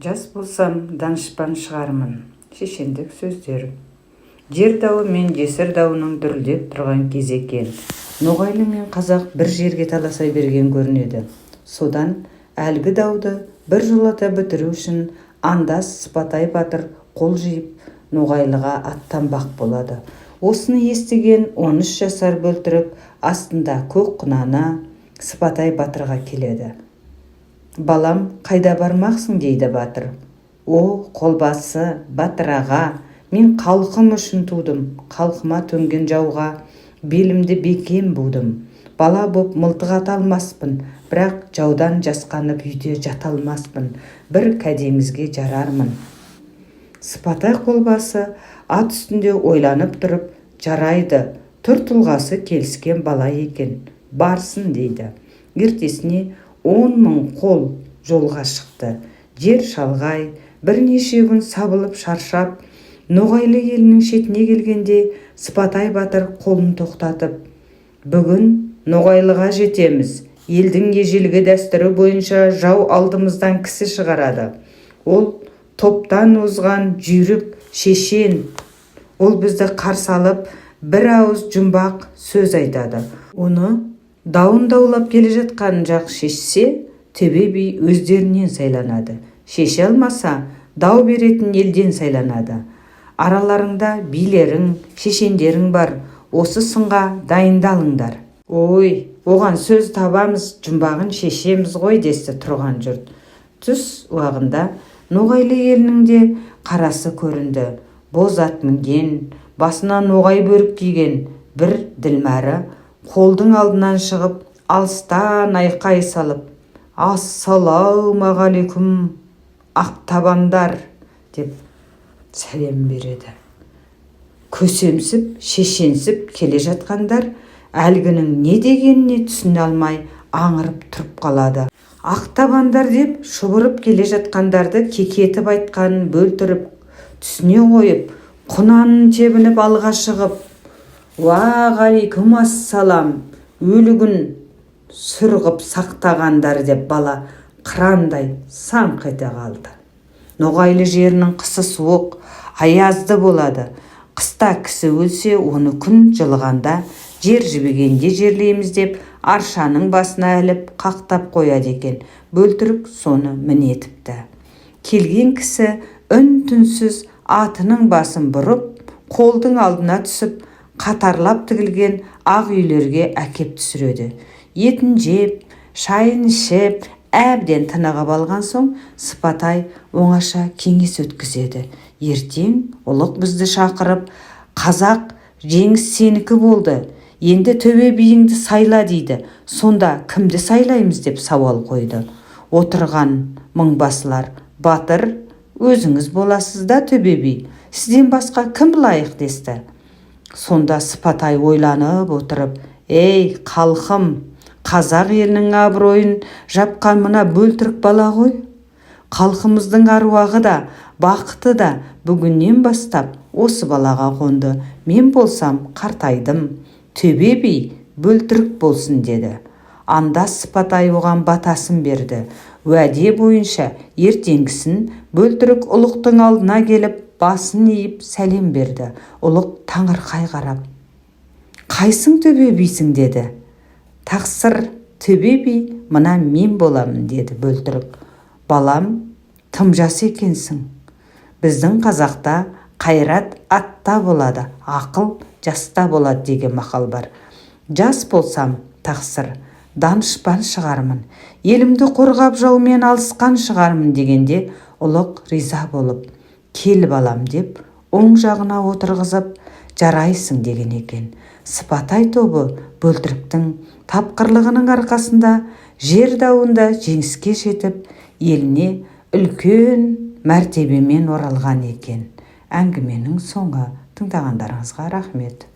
Жас болсам, данышпан шығармын. Шешендік сөздер. Жер дауы мен жесір дауының дүрілдеп тұрған кез екен. Ноғайлы мен қазақ бір жерге таласа берген көрінеді. Содан әлгі дауды бір жолата бітіру үшін андас Сыпатай батыр қол жиып Ноғайлыға аттанбақ болады. Осыны естіген 13 жасар бөлтірік астында көк құнана Сыпатай батырға келеді. «Балам, қайда бармақсың?» дейді батыр. «О, қолбасы, батыр аға, мен халқым үшін тудым, халқыма төнген жауға белімді бекем будым. Бала боп мылтық ата алмаспын, бірақ жаудан жасқанып үйде жата алмаспын, бір кәдемізге жарармын». Сыпатай қолбасы ат үстінде ойланып тұрып, «Жарайды, түр тұлғасы келіскен бала екен, барсын» дейді. Ертесіне 10 мың қол жолға шықты. Жер шалғай, бірнеше күн сабылып шаршап, Ноғайлы елінің шетіне келгенде Сыпатай батыр қолын тоқтатып, «Бүгін Ноғайлыға жетеміз. Елдің ежелгі дәстүрі бойынша жау алдымыздан кісі шығарады. Ол топтан озған жүйрік шешен. Ол бізді қарсы алып, бір ауыз жұмбақ сөз айтады. Оны дауын даулап келе жатқан жақ шешсе, төбе би өздерінен сайланады. Шеше алмаса, дау беретін елден сайланады. Араларыңда билерің, шешендерің бар, осы сынға дайындалыңдар». «Ой, оған сөз табамыз, жұмбағын шешеміз ғой» десті тұрған жұрт. Түс уағында Ноғайлы елінің де қарасы көрінді. Боз ат мінген, басына ноғай бөрік киген бір ділмәрі қолдың алдынан шығып, алыстан айқай салып, «Ассалаумағалейкум, ақтабандар» деп сәлем береді. Көсемсіп, шешенсіп келе жатқандар әлгінің не дегеніне түсіне алмай аңырып тұрып қалады. Ақтабандар деп шұбырып келе жатқандарды кекетіп айтқанын бөлтіріп түсіне қойып, құнанын тебініп алға шығып, «Уағалейкум ассалам, өлігін сүрғып сақтағандар» деп бала қырандай саңқ ете қалды. Ноғайлы жерінің қысы суық, аязды болады. Қыста кісі өлсе, оны күн жылығанда жер жібігенде жерлейміз деп аршаның басына іліп қақтап қояды екен. Бөлтірік соны мінетіпті. Келген кісі үн-түнсіз атының басын бұрып, қолдың алдына түсіп, қатарлап тігілген ақ үйлерге әкеп түсіреді. Етін жеп, шайын ішіп, әбден тынығып алған соң Сыпатай оңаша кеңес өткізеді. «Ертең ұлық бізді шақырып, қазақ жеңіс сенікі болды, енді төбе биіңді сайла» дейді. «Сонда кімді сайлаймыз?» деп сауал қойды. Отырған мыңбасылар, «Батыр, өзіңіз боласыз да төбе би, сізден басқа кім лайық?» десті. Сонда Сыпатай ойланып отырып, «Ей, халқым, қазақ елінің абыройын жапқан мына бөлтірік бала ғой. Халқымыздың аруағы да, бақыты да бүгіннен бастап осы балаға қонды. Мен болсам қартайдым, төбе би бөлтірік болсын» деді. Анда Сыпатай оған батасын берді. Уәде бойынша ертеңгісін бөлтірік ұлықтың алдына келіп, басын иіп сәлем берді. Ұлық таңырқай қарап, «Қайсың төбе бисің?» деді. «Тақсыр, төбе би, мына мен боламын» деді бөлтірік. «Балам, тым жас екенсің. Біздің қазақта қайрат атта болады, ақыл жаста болады деген мақал бар. Жас болсам, тақсыр, данышпан шығармын, елімді қорғап жаумен алысқан шығармын» дегенде ұлық риза болып, «Кел балам» деп оң жағына отырғызып, «Жарайсың» деген екен. Сыпатай тобы бөлтіріктің тапқырлығының арқасында жер дауында жеңіске жетіп, еліне үлкен мәртебемен оралған екен. Әңгіменің соңы. Тыңдағандарыңызға рахмет.